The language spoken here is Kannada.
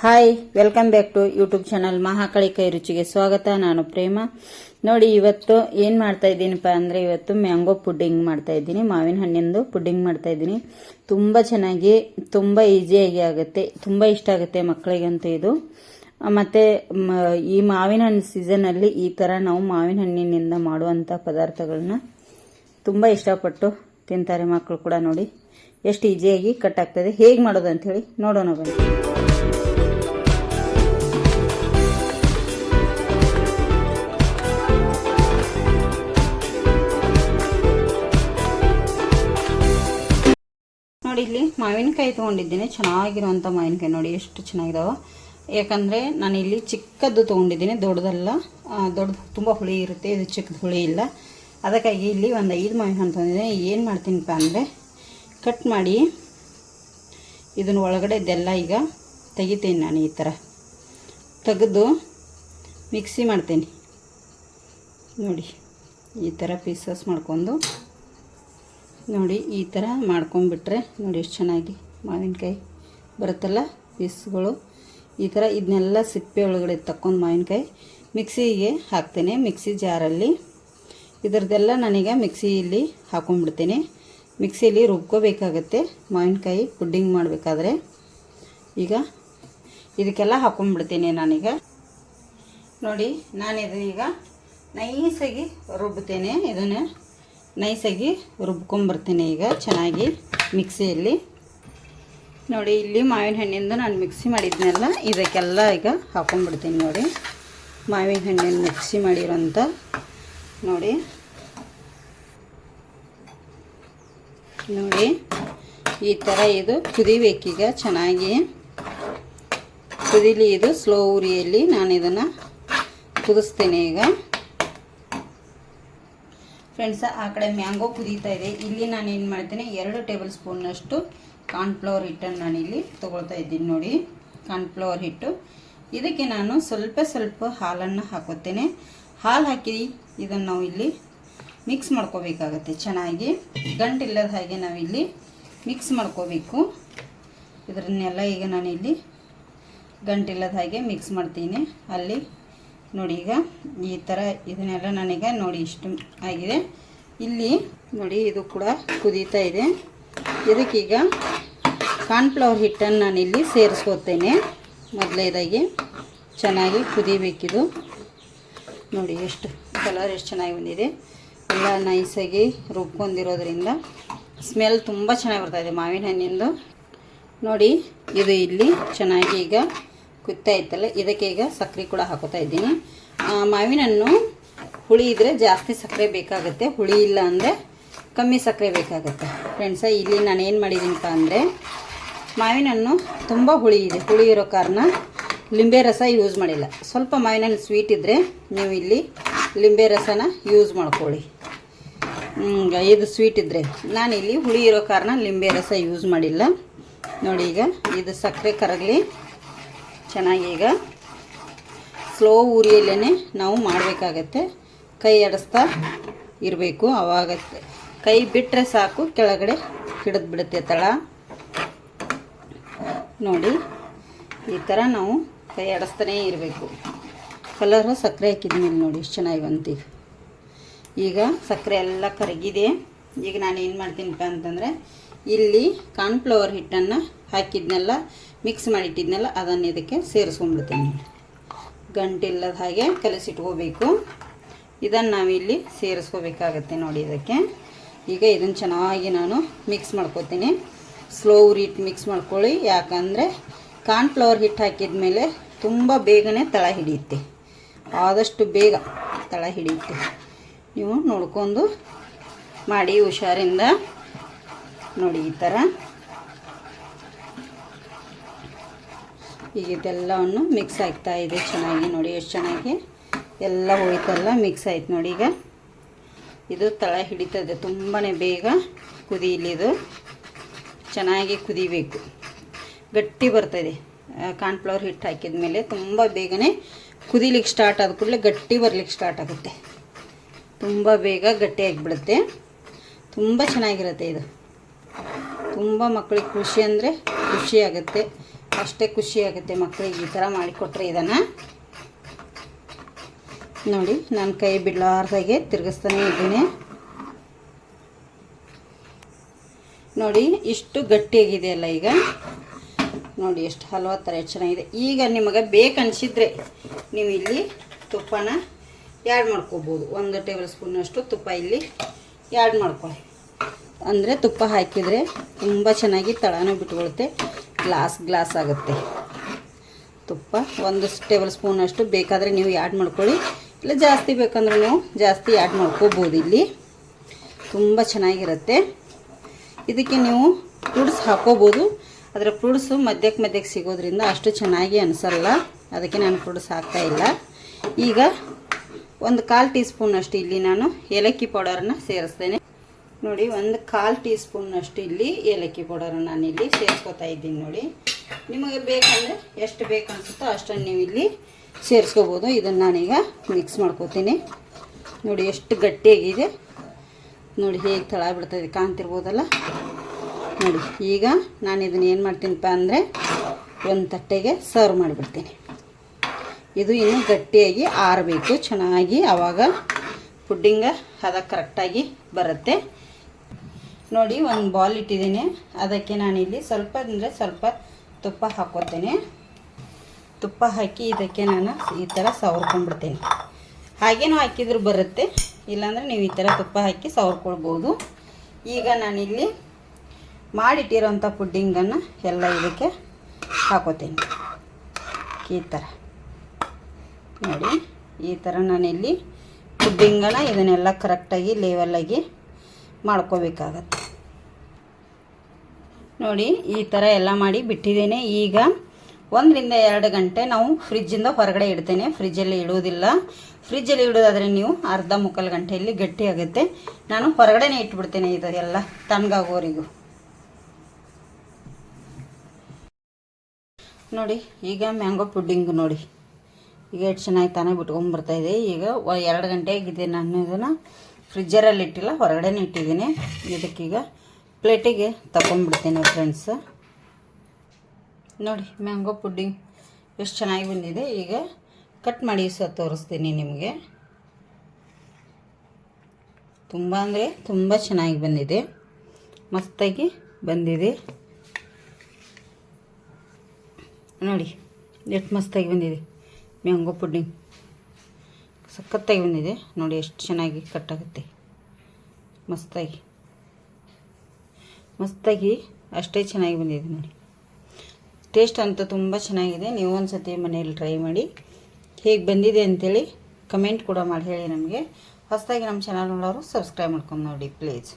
Hi, welcome back to YouTube channel Mahakali ಕೈ ರುಚಿಗೆ ಸ್ವಾಗತ. ನಾನು ಪ್ರೇಮ. ನೋಡಿ, ಇವತ್ತು ಏನು ಮಾಡ್ತಾ ಇದ್ದೀನಪ್ಪ ಅಂದರೆ ಇವತ್ತು ಮ್ಯಾಂಗೋ ಪುಡ್ಡಿಂಗ್ ಮಾಡ್ತಾ ಇದ್ದೀನಿ. ಮಾವಿನ ಹಣ್ಣಿಂದು ಪುಡ್ಡಿಂಗ್ ಮಾಡ್ತಾ ಇದ್ದೀನಿ. ತುಂಬ ಚೆನ್ನಾಗಿ, ತುಂಬ ಈಸಿಯಾಗಿ ಆಗುತ್ತೆ. ತುಂಬ ಇಷ್ಟ ಆಗುತ್ತೆ ಮಕ್ಕಳಿಗಂತೂ ಇದು. ಮತ್ತು ಈ ಮಾವಿನ ಹಣ್ಣು ಸೀಸನಲ್ಲಿ ಈ ಥರ ನಾವು ಮಾವಿನ ಹಣ್ಣಿನಿಂದ ಮಾಡುವಂಥ ಪದಾರ್ಥಗಳನ್ನ ತುಂಬ ಇಷ್ಟಪಟ್ಟು ತಿಂತಾರೆ ಮಕ್ಕಳು ಕೂಡ. ನೋಡಿ ಎಷ್ಟು ಈಸಿಯಾಗಿ ಕಟ್ ಆಗ್ತದೆ. ಹೇಗೆ ಮಾಡೋದು ಅಂಥೇಳಿ ನೋಡೋಣ ಬನ್ನಿ. ನೋಡಿ, ಇಲ್ಲಿ ಮಾವಿನಕಾಯಿ ತೊಗೊಂಡಿದ್ದೀನಿ. ಚೆನ್ನಾಗಿರುವಂಥ ಮಾವಿನಕಾಯಿ ನೋಡಿ ಎಷ್ಟು ಚೆನ್ನಾಗಿದಾವೆ. ಯಾಕಂದರೆ ನಾನು ಇಲ್ಲಿ ಚಿಕ್ಕದ್ದು ತೊಗೊಂಡಿದ್ದೀನಿ, ದೊಡ್ಡದಲ್ಲ. ದೊಡ್ಡದು ತುಂಬ ಹುಳಿ ಇರುತ್ತೆ, ಇದು ಚಿಕ್ಕದು ಹುಳಿ ಇಲ್ಲ. ಅದಕ್ಕಾಗಿ ಇಲ್ಲಿ ಒಂದು 5 ಮಾವಿನ ಹಣ್ಣು ತೊಗೊಂಡಿದ್ದೀನಿ. ಏನು ಮಾಡ್ತೀನಿಪ್ಪ ಅಂದರೆ ಕಟ್ ಮಾಡಿ ಇದನ್ನು ಒಳಗಡೆ ಇದೆಲ್ಲ ಈಗ ತೆಗಿತೀನಿ. ನಾನು ಈ ಥರ ತೆಗೆದು ಮಿಕ್ಸಿ ಮಾಡ್ತೀನಿ. ನೋಡಿ, ಈ ಥರ ಪೀಸಸ್ ಮಾಡ್ಕೊಂಡು ನೋಡಿ ಈ ಥರ ಮಾಡ್ಕೊಂಡ್ಬಿಟ್ರೆ ನೋಡಿ ಎಷ್ಟು ಚೆನ್ನಾಗಿ ಮಾವಿನಕಾಯಿ ಬರುತ್ತಲ್ಲ ಪೀಸ್ಗಳು. ಈ ಥರ ಇದನ್ನೆಲ್ಲ ಸಿಪ್ಪೆ ಒಳಗಡೆ ತಕ್ಕೊಂಡು ಮಾವಿನಕಾಯಿ ಮಿಕ್ಸಿಗೆ ಹಾಕ್ತೇನೆ. ಮಿಕ್ಸಿ ಜಾರಲ್ಲಿ ಇದರದ್ದೆಲ್ಲ ನಾನೀಗ ಮಿಕ್ಸಿಯಲ್ಲಿ ಹಾಕೊಂಡ್ಬಿಡ್ತೀನಿ. ಮಿಕ್ಸಿಯಲ್ಲಿ ರುಬ್ಕೋಬೇಕಾಗತ್ತೆ ಮಾವಿನಕಾಯಿ ಪುಡ್ಡಿಂಗ್ ಮಾಡಬೇಕಾದ್ರೆ. ಈಗ ಇದಕ್ಕೆಲ್ಲ ಹಾಕೊಂಡ್ಬಿಡ್ತೀನಿ ನಾನೀಗ. ನೋಡಿ, ನಾನು ಇದನ್ನೀಗ ನೈಸಾಗಿ ರುಬ್ತೇನೆ. ಇದನ್ನು ನೈಸಾಗಿ ರುಬ್ಕೊಂಬರ್ತೀನಿ ಈಗ ಚೆನ್ನಾಗಿ ಮಿಕ್ಸಿಯಲ್ಲಿ. ನೋಡಿ, ಇಲ್ಲಿ ಮಾವಿನ ಹಣ್ಣಿಂದ ನಾನು ಮಿಕ್ಸಿ ಮಾಡಿದ್ನೆಲ್ಲ ಇದಕ್ಕೆಲ್ಲ ಈಗ ಹಾಕೊಂಡ್ಬಿಡ್ತೀನಿ. ನೋಡಿ, ಮಾವಿನ ಹಣ್ಣಿನ ಮಿಕ್ಸಿ ಮಾಡಿರೋಂಥ ನೋಡಿ ಈ ಥರ ಇದು ಕುದಿಬೇಕೀಗ ಚೆನ್ನಾಗಿ ಕುದಿಲಿ. ಇದು ಸ್ಲೋ ಉರಿಯಲ್ಲಿ ನಾನು ಇದನ್ನು ಕುದಿಸ್ತೇನೆ ಈಗ. ಫ್ರೆಂಡ್ಸ್, ಆ ಕಡೆ ಮ್ಯಾಂಗೋ ಕುದೀತಾ ಇದೆ. ಇಲ್ಲಿ ನಾನು ಏನು ಮಾಡ್ತೀನಿ, 2 ಟೇಬಲ್ ಸ್ಪೂನ್ನಷ್ಟು ಕಾರ್ನ್ಫ್ಲವರ್ ಹಿಟ್ಟನ್ನು ನಾನಿಲ್ಲಿ ತೊಗೊಳ್ತಾ ಇದ್ದೀನಿ. ನೋಡಿ, ಕಾರ್ನ್ಫ್ಲವರ್ ಹಿಟ್ಟು. ಇದಕ್ಕೆ ನಾನು ಸ್ವಲ್ಪ ಹಾಲನ್ನು ಹಾಕೋತೇನೆ. ಹಾಲು ಹಾಕಿ ಇದನ್ನು ನಾವು ಇಲ್ಲಿ ಮಿಕ್ಸ್ ಮಾಡ್ಕೋಬೇಕಾಗತ್ತೆ ಚೆನ್ನಾಗಿ. ಗಂಟಿಲ್ಲದ ಹಾಗೆ ನಾವಿಲ್ಲಿ ಮಿಕ್ಸ್ ಮಾಡ್ಕೋಬೇಕು. ಇದನ್ನೆಲ್ಲ ಈಗ ನಾನಿಲ್ಲಿ ಗಂಟಿಲ್ಲದ ಹಾಗೆ ಮಿಕ್ಸ್ ಮಾಡ್ತೀನಿ. ಅಲ್ಲಿ ನೋಡಿ, ಈಗ ಈ ಥರ ಇದನ್ನೆಲ್ಲ ನನಗೆ ನೋಡಿ ಇಷ್ಟು ಆಗಿದೆ. ಇಲ್ಲಿ ನೋಡಿ, ಇದು ಕೂಡ ಕುದೀತಾ ಇದೆ. ಇದಕ್ಕೀಗ ಕಾರ್ನ್ಫ್ಲವರ್ ಹಿಟ್ಟನ್ನು ನಾನಿಲ್ಲಿ ಸೇರಿಸ್ಕೋತೇನೆ. ಮೊದಲೇದಾಗಿ ಚೆನ್ನಾಗಿ ಕುದಿಬೇಕಿದು. ನೋಡಿ ಎಷ್ಟು ಕಲರ್ ಎಷ್ಟು ಚೆನ್ನಾಗಿ ಬಂದಿದೆ. ಎಲ್ಲ ನೈಸಾಗಿ ರುಬ್ಕೊಂಡಿರೋದ್ರಿಂದ ಸ್ಮೆಲ್ ತುಂಬ ಚೆನ್ನಾಗಿ ಬರ್ತಾಯಿದೆ ಮಾವಿನ ಹಣ್ಣಿಂದು. ನೋಡಿ, ಇದು ಇಲ್ಲಿ ಚೆನ್ನಾಗಿ ಈಗ ಕುದ್ತಾ ಇತ್ತಲ್ಲ, ಇದಕ್ಕೆ ಈಗ ಸಕ್ಕರೆ ಕೂಡ ಹಾಕೋತಾ ಇದ್ದೀನಿ. ಮಾವಿನ ಹಣ್ಣು ಹುಳಿ ಇದ್ದರೆ ಜಾಸ್ತಿ ಸಕ್ಕರೆ ಬೇಕಾಗುತ್ತೆ, ಹುಳಿ ಇಲ್ಲ ಅಂದರೆ ಕಮ್ಮಿ ಸಕ್ಕರೆ ಬೇಕಾಗುತ್ತೆ. ಫ್ರೆಂಡ್ಸ, ಇಲ್ಲಿ ನಾನು ಏನು ಮಾಡಿದ್ದೀನಪ್ಪ ಅಂದರೆ ಮಾವಿನ ಹಣ್ಣು ತುಂಬ ಹುಳಿ ಇದೆ. ಹುಳಿ ಇರೋ ಕಾರಣ ಲಿಂಬೆ ರಸ ಯೂಸ್ ಮಾಡಿಲ್ಲ. ಸ್ವಲ್ಪ ಮಾವಿನ ಹಣ್ಣು ಸ್ವೀಟ್ ಇದ್ದರೆ ನೀವು ಇಲ್ಲಿ ಲಿಂಬೆ ರಸನ ಯೂಸ್ ಮಾಡ್ಕೊಳ್ಳಿ. ಇದು ಸ್ವೀಟ್ ಇದ್ದರೆ, ನಾನಿಲ್ಲಿ ಹುಳಿ ಇರೋ ಕಾರಣ ಲಿಂಬೆ ರಸ ಯೂಸ್ ಮಾಡಿಲ್ಲ. ನೋಡಿ, ಈಗ ಇದು ಸಕ್ಕರೆ ಕರಗಲಿ ಚೆನ್ನಾಗಿ. ಈಗ ಸ್ಲೋ ಉರಿಯಲ್ಲೇ ನಾವು ಮಾಡಬೇಕಾಗತ್ತೆ. ಕೈ ಆಡಿಸ್ತಾ ಇರಬೇಕು. ಆವಾಗ ಕೈ ಬಿಟ್ಟರೆ ಸಾಕು, ಕೆಳಗಡೆ ಹಿಡಿದು ಬಿಡುತ್ತೆ ತಳ. ನೋಡಿ, ಈ ಥರ ನಾವು ಕೈ ಆಡಿಸ್ತಾನೇ ಇರಬೇಕು. ಕಲರು ಸಕ್ಕರೆ ಹಾಕಿದ್ಮೇಲೆ ನೋಡಿ ಎಷ್ಟು ಚೆನ್ನಾಗಿ ಬಂತು. ಈಗ ಸಕ್ಕರೆ ಎಲ್ಲ ಕರಗಿದೆ. ಈಗ ನಾನು ಏನು ಮಾಡ್ತೀನಪ್ಪ ಅಂತಂದರೆ ಇಲ್ಲಿ ಕಾರ್ನ್ಫ್ಲವರ್ ಹಿಟ್ಟನ್ನು ಹಾಕಿದ್ನೆಲ್ಲ ಮಿಕ್ಸ್ ಮಾಡಿಟ್ಟಿದ್ನೆಲ್ಲ ಅದನ್ನು ಇದಕ್ಕೆ ಸೇರಿಸ್ಕೊಂಡ್ಬಿಡ್ತೀನಿ. ಗಂಟಿಲ್ಲದ ಹಾಗೆ ಕಲಸಿಟ್ಕೋಬೇಕು. ಇದನ್ನು ನಾವಿಲ್ಲಿ ಸೇರಿಸ್ಕೋಬೇಕಾಗತ್ತೆ ನೋಡಿ ಇದಕ್ಕೆ. ಈಗ ಇದನ್ನು ಚೆನ್ನಾಗಿ ನಾನು ಮಿಕ್ಸ್ ಮಾಡ್ಕೋತೀನಿ. ಸ್ಲೋ ಉರಿಟ್ಟು ಮಿಕ್ಸ್ ಮಾಡ್ಕೊಳ್ಳಿ. ಯಾಕಂದರೆ ಕಾರ್ನ್ಫ್ಲವರ್ ಹಿಟ್ಟು ಹಾಕಿದ ಮೇಲೆ ತುಂಬ ಬೇಗನೆ ತಳ ಹಿಡಿಯುತ್ತೆ. ಆದಷ್ಟು ಬೇಗ ತಳ ಹಿಡಿಯುತ್ತೆ. ನೀವು ನೋಡ್ಕೊಂಡು ಮಾಡಿ ಹುಷಾರಿಂದ. ನೋಡಿ, ಈ ಥರ ಈಗ ಇದೆಲ್ಲವನ್ನು ಮಿಕ್ಸ್ ಆಗ್ತಾ ಇದೆ ಚೆನ್ನಾಗಿ. ನೋಡಿ ಎಷ್ಟು ಚೆನ್ನಾಗಿ ಎಲ್ಲ ಹೋಯ್ತಲ್ಲ, ಮಿಕ್ಸ್ ಆಯ್ತು. ನೋಡಿ, ಈಗ ಇದು ತಳ ಹಿಡಿತದೆ. ತುಂಬಾ ಬೇಗ ಕುದೀಲಿದು, ಚೆನ್ನಾಗಿ ಕುದಿಬೇಕು. ಗಟ್ಟಿ ಬರ್ತದೆ. ಕಾರ್ನ್ಫ್ಲವರ್ ಹಿಟ್ಟು ಹಾಕಿದ ಮೇಲೆ ತುಂಬ ಬೇಗನೆ ಕುದಿಲಿಕ್ಕೆ ಸ್ಟಾರ್ಟ್ ಆದ ಕೂಡಲೇ ಗಟ್ಟಿ ಬರಲಿಕ್ಕೆ ಸ್ಟಾರ್ಟ್ ಆಗುತ್ತೆ. ತುಂಬ ಬೇಗ ಗಟ್ಟಿಯಾಗಿಬಿಡುತ್ತೆ. ತುಂಬ ಚೆನ್ನಾಗಿರುತ್ತೆ ಇದು. ತುಂಬ ಮಕ್ಕಳಿಗೆ ಖುಷಿ ಅಂದರೆ ಖುಷಿ ಆಗುತ್ತೆ. ಅಷ್ಟೇ ಖುಷಿ ಆಗುತ್ತೆ ಮಕ್ಕಳಿಗೆ ಈ ಥರ ಮಾಡಿಕೊಟ್ರೆ. ಇದನ್ನು ನೋಡಿ ನಾನು ಕೈ ಬಿಡಲಾರ್ದಾಗೆ ತಿರುಗಿಸ್ತಾನೆ ಇದ್ದೀನಿ. ನೋಡಿ ಇಷ್ಟು ಗಟ್ಟಿಯಾಗಿದೆಯಲ್ಲ ಈಗ. ನೋಡಿ ಎಷ್ಟು ಹಲ್ವಾ ಥರ ಎಷ್ಟು ಚೆನ್ನಾಗಿದೆ. ಈಗ ನಿಮಗೆ ಬೇಕನ್ಸಿದ್ರೆ ನೀವು ಇಲ್ಲಿ ತುಪ್ಪನ ಆ್ಯಡ್ ಮಾಡ್ಕೋಬೋದು. 1 ಟೇಬಲ್ ಸ್ಪೂನಷ್ಟು ತುಪ್ಪ ಇಲ್ಲಿ ಆ್ಯಡ್ ಮಾಡ್ಕೊಳ್ಳಿ. ಅಂದರೆ ತುಪ್ಪ ಹಾಕಿದರೆ ತುಂಬ ಚೆನ್ನಾಗಿ ತಳನೂ ಬಿಟ್ಕೊಳುತ್ತೆ, ಗ್ಲಾಸ್ ಆಗುತ್ತೆ. ತುಪ್ಪ 1 ಟೇಬಲ್ ಸ್ಪೂನಷ್ಟು ಬೇಕಾದರೆ ನೀವು ಆ್ಯಡ್ ಮಾಡ್ಕೊಳ್ಳಿ, ಇಲ್ಲ ಜಾಸ್ತಿ ಬೇಕಂದ್ರೆ ನೀವು ಜಾಸ್ತಿ ಆ್ಯಡ್ ಮಾಡ್ಕೋಬೋದು. ಇಲ್ಲಿ ತುಂಬ ಚೆನ್ನಾಗಿರುತ್ತೆ. ಇದಕ್ಕೆ ನೀವು ಫ್ರೂಟ್ಸ್ ಹಾಕೋಬೋದು, ಅದರ ಫ್ರೂಟ್ಸು ಮಧ್ಯಕ್ಕೆ ಸಿಗೋದ್ರಿಂದ ಅಷ್ಟು ಚೆನ್ನಾಗಿ ಅನಿಸಲ್ಲ, ಅದಕ್ಕೆ ನಾನು ಫ್ರೂಟ್ಸ್ ಹಾಕ್ತಾಯಿಲ್ಲ. ಈಗ 1/4 ಟೀ ಸ್ಪೂನಷ್ಟು ಇಲ್ಲಿ ನಾನು ಏಲಕ್ಕಿ ಪೌಡರನ್ನು ಸೇರಿಸ್ತೇನೆ. ನೋಡಿ 1/4 ಟೀ ಸ್ಪೂನಷ್ಟು ಇಲ್ಲಿ ಏಲಕ್ಕಿ ಪೌಡರನ್ನು ನಾನು ಇಲ್ಲಿ ಸೇರಿಸ್ಕೊತಾ ಇದ್ದೀನಿ. ನೋಡಿ ನಿಮಗೆ ಬೇಕಂದರೆ ಎಷ್ಟು ಬೇಕು ಅನಿಸುತ್ತೋ ಅಷ್ಟನ್ನು ನೀವು ಇಲ್ಲಿ ಸೇರಿಸ್ಕೋಬೋದು. ಇದನ್ನು ನಾನೀಗ ಮಿಕ್ಸ್ ಮಾಡ್ಕೋತೀನಿ. ನೋಡಿ ಎಷ್ಟು ಗಟ್ಟಿಯಾಗಿದೆ, ನೋಡಿ ಹೇಗೆ ತಳ ಬಿಡ್ತದೆ ಕಾಣ್ತಿರ್ಬೋದಲ್ಲ. ನೋಡಿ ಈಗ ನಾನು ಇದನ್ನು ಏನು ಮಾಡ್ತೀನಪ್ಪ ಅಂದರೆ ಒಂದು ತಟ್ಟೆಗೆ ಸರ್ವ್ ಮಾಡಿಬಿಡ್ತೀನಿ. ಇದು ಇನ್ನೂ ಗಟ್ಟಿಯಾಗಿ ಆರಬೇಕು ಚೆನ್ನಾಗಿ, ಆವಾಗ ಪುಡ್ಡಿಂಗ ಹದ ಕರೆಕ್ಟಾಗಿ ಬರುತ್ತೆ. ನೋಡಿ ಒಂದು ಬಾಲ್ ಇಟ್ಟಿದ್ದೀನಿ, ಅದಕ್ಕೆ ನಾನಿಲ್ಲಿ ಸ್ವಲ್ಪ ಅಂದರೆ ಸ್ವಲ್ಪ ತುಪ್ಪ ಹಾಕ್ಕೋತೇನೆ. ತುಪ್ಪ ಹಾಕಿ ಇದಕ್ಕೆ ನಾನು ಈ ಥರ ಸವರ್ಕೊಂಡ್ಬಿಡ್ತೇನೆ. ಹಾಗೇನೂ ಹಾಕಿದ್ರು ಬರುತ್ತೆ, ಇಲ್ಲಾಂದರೆ ನೀವು ಈ ಥರ ತುಪ್ಪ ಹಾಕಿ ಸವರ್ಕೊಳ್ಬೋದು. ಈಗ ನಾನಿಲ್ಲಿ ಮಾಡಿಟ್ಟಿರೋಂಥ ಪುಡ್ಡಿಂಗನ್ನು ಎಲ್ಲ ಇದಕ್ಕೆ ಹಾಕೋತೀನಿ. ಈ ಥರ ನೋಡಿ ಈ ಥರ ನಾನಿಲ್ಲಿ ಪುಡ್ಡಿಂಗನ್ನು ಇದನ್ನೆಲ್ಲ ಕರೆಕ್ಟಾಗಿ ಲೆವೆಲಾಗಿ ಮಾಡ್ಕೋಬೇಕಾಗತ್ತೆ. ನೋಡಿ ಈ ಥರ ಎಲ್ಲ ಮಾಡಿ ಬಿಟ್ಟಿದ್ದೇನೆ. ಈಗ 1 ರಿಂದ 2 ಗಂಟೆ ನಾವು ಫ್ರಿಜ್ಜಿಂದ ಹೊರಗಡೆ ಇಡ್ತೇನೆ, ಫ್ರಿಜ್ಜಲ್ಲಿ ಇಡೋದಿಲ್ಲ. ಫ್ರಿಜ್ಜಲ್ಲಿ ಇಡೋದಾದರೆ ನೀವು ಅರ್ಧ ಮುಕ್ಕಾಲು ಗಂಟೆಯಲ್ಲಿ ಗಟ್ಟಿ ಆಗುತ್ತೆ. ನಾನು ಹೊರಗಡೆನೇ ಇಟ್ಬಿಡ್ತೇನೆ ಇದು ಎಲ್ಲ ತಣ್ಣಗಾಗೋವರೆಗೂ. ನೋಡಿ ಈಗ ಮ್ಯಾಂಗೋ ಪುಡ್ಡಿಂಗ್ ನೋಡಿ ಈಗ ಎಷ್ಟು ಚೆನ್ನಾಗಿ ತಾನೇ ಬಿಟ್ಕೊಂಡ್ಬರ್ತಾಯಿದೆ. ಈಗ 2 ಗಂಟೆ ಆಗಿದೆ, ನಾನು ಇದನ್ನು ಫ್ರಿಜ್ಜರಲ್ಲಿ ಇಟ್ಟಿಲ್ಲ, ಹೊರಗಡೆನೇ ಇಟ್ಟಿದ್ದೀನಿ. ಇದಕ್ಕೀಗ ಪ್ಲೇಟಿಗೆ ತಗೊಂಡ್ಬಿಡ್ತೇನೆ ಫ್ರೆಂಡ್ಸ್. ನೋಡಿ ಮ್ಯಾಂಗೋ ಪುಡ್ಡಿಂಗ್ ಎಷ್ಟು ಚೆನ್ನಾಗಿ ಬಂದಿದೆ. ಈಗ ಕಟ್ ಮಾಡಿ ತೋರಿಸ್ತೀನಿ ನಿಮಗೆ. ತುಂಬ ಅಂದರೆ ತುಂಬ ಚೆನ್ನಾಗಿ ಬಂದಿದೆ, ಮಸ್ತಾಗಿ ಬಂದಿದೆ. ನೋಡಿ ಎಷ್ಟು ಮಸ್ತಾಗಿ ಬಂದಿದೆ ಮ್ಯಾಂಗೋ ಪುಡ್ಡಿಂಗ್, ಸಖತ್ತಾಗಿ ಬಂದಿದೆ. ನೋಡಿ ಎಷ್ಟು ಚೆನ್ನಾಗಿ ಕಟ್ಟಾಗುತ್ತೆ, ಮಸ್ತಾಗಿ ಅಷ್ಟೇ ಚೆನ್ನಾಗಿ ಬಂದಿದೆ. ನೋಡಿ ಟೇಸ್ಟ್ ಅಂತೂ ತುಂಬ ಚೆನ್ನಾಗಿದೆ. ನೀವು ಒಂದು ಸತಿ ಮನೆಯಲ್ಲಿ ಟ್ರೈ ಮಾಡಿ, ಹೇಗೆ ಬಂದಿದೆ ಅಂಥೇಳಿ ಕಮೆಂಟ್ ಕೂಡ ಮಾಡಿ ಹೇಳಿ ನಮಗೆ. ಹೊಸದಾಗಿ ನಮ್ಮ ಚಾನಲ್ ನೋಡೋರು ಸಬ್ಸ್ಕ್ರೈಬ್ ಮಾಡ್ಕೊಂಡು ನೋಡಿ ಪ್ಲೀಸ್.